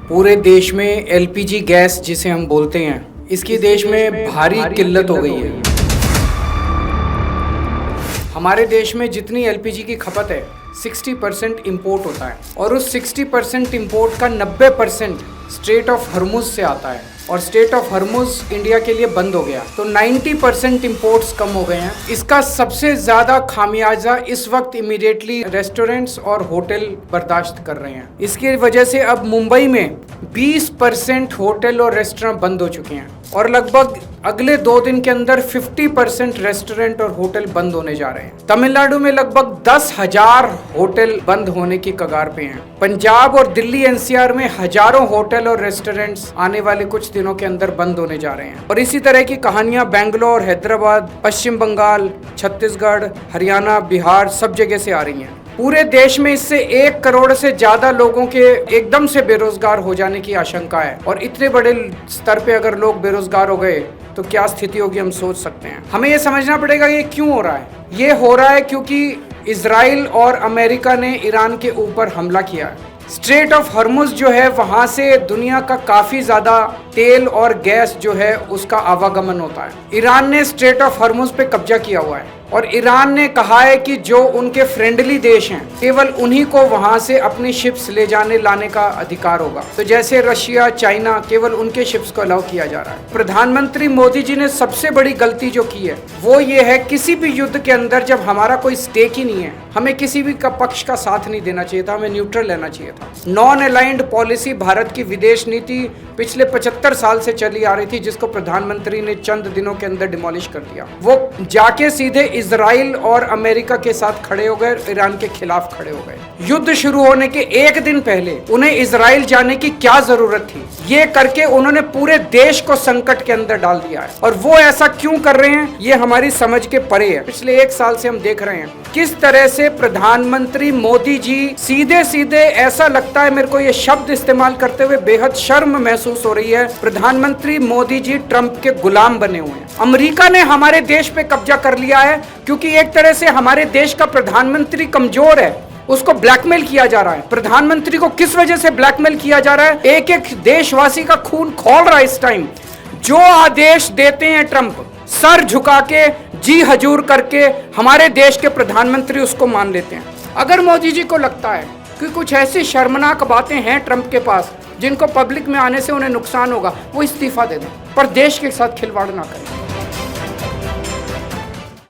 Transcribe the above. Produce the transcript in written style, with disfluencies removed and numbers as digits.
पूरे देश में एलपीजी गैस जिसे हम बोलते हैं, इसकी देश में भारी किल्लत हो गई है। हमारे देश में जितनी एलपीजी की खपत है 60% इम्पोर्ट होता है और उस 60% इम्पोर्ट का 90% स्ट्रेट ऑफ हर्मुज से आता है और स्ट्रेट ऑफ हर्मुज इंडिया के लिए बंद हो गया, तो 90% इम्पोर्ट्स कम हो गए हैं। इसका सबसे ज़्यादा खामियाजा इस वक्त इमीडिएटली रेस्टोरेंट्स और होटल बर्दाश्त कर रहे हैं। इसकी वजह से अब मुंबई में 20% होटल और रेस्टोरेंट बंद हो चुके हैं और लगभग अगले 2 दिन के अंदर 50% रेस्टोरेंट और होटल बंद होने जा रहे हैं। तमिलनाडु में लगभग 10,000 होटल बंद होने की कगार पे हैं। पंजाब और दिल्ली एनसीआर में हजारों होटल और रेस्टोरेंट्स आने वाले कुछ दिनों के अंदर बंद होने जा रहे हैं। और इसी तरह की कहानियां बेंगलोर, हैदराबाद, पश्चिम बंगाल, छत्तीसगढ़, हरियाणा, बिहार सब जगह से आ रही हैं। पूरे देश में इससे 1 करोड़ से ज्यादा लोगों के एकदम से बेरोजगार हो जाने की आशंका है और इतने बड़े स्तर पे अगर लोग बेरोजगार हो गए तो क्या स्थिति होगी हम सोच सकते हैं। हमें ये समझना पड़ेगा ये क्यों हो रहा है। ये हो रहा है क्योंकि इजराइल और अमेरिका ने ईरान के ऊपर हमला किया है। स्ट्रेट ऑफ हर्मुज जो है वहां से दुनिया का काफी ज्यादा तेल और गैस जो है उसका आवागमन होता है। ईरान ने स्ट्रेट ऑफ हर्मुज पे कब्जा किया हुआ है और ईरान ने कहा है कि जो उनके फ्रेंडली देश हैं केवल उन्हीं को वहां से अपनी शिप्स ले जाने लाने का अधिकार होगा। तो जैसे रशिया, चाइना, केवल उनके शिप्स को अलाउ किया जा रहा है। प्रधानमंत्री मोदी जी ने सबसे बड़ी गलती जो की है वो ये है, किसी भी युद्ध के अंदर जब हमारा कोई स्टेक ही नहीं है, हमें किसी भी का पक्ष का साथ नहीं देना चाहिए था, हमें न्यूट्रल लेना चाहिए था। नॉन अलाइंड पॉलिसी भारत की विदेश नीति पिछले 75 साल से चली आ रही थी, जिसको प्रधानमंत्री ने चंद दिनों के अंदर डिमोलिश कर दिया। वो जाके सीधे इजराइल और अमेरिका के साथ खड़े हो गए, ईरान के खिलाफ खड़े हो गए। युद्ध शुरू होने के 1 दिन पहले उन्हें इजराइल जाने की क्या जरूरत थी? ये करके उन्होंने पूरे देश को संकट के अंदर डाल दिया है और वो ऐसा क्यों कर रहे हैं ये हमारी समझ के परे है। पिछले 1 साल से हम देख रहे हैं किस तरह से प्रधानमंत्री मोदी जी सीधे सीधे, ऐसा लगता है मेरे को ये शब्द इस्तेमाल करते हुए बेहद शर्म महसूस हो रही है, प्रधानमंत्री मोदी जी ट्रंप के गुलाम बने हुए हैं। अमेरिका ने हमारे देश पे कब्जा कर लिया है क्योंकि एक तरह से हमारे देश का प्रधानमंत्री कमजोर है, उसको ब्लैकमेल किया जा रहा है। प्रधानमंत्री को किस वजह से ब्लैकमेल किया जा रहा है? एक एक देशवासी का खून खौल रहा है इस टाइम। जो आदेश देते हैं ट्रंप, सर झुका के, जी हजूर करके हमारे देश के प्रधानमंत्री उसको मान लेते हैं। अगर मोदी जी को लगता है कि कुछ ऐसी शर्मनाक बातें हैं ट्रंप के पास जिनको पब्लिक में आने से उन्हें नुकसान होगा, वो इस्तीफा दे दें, पर देश के साथ खिलवाड़ ना करें।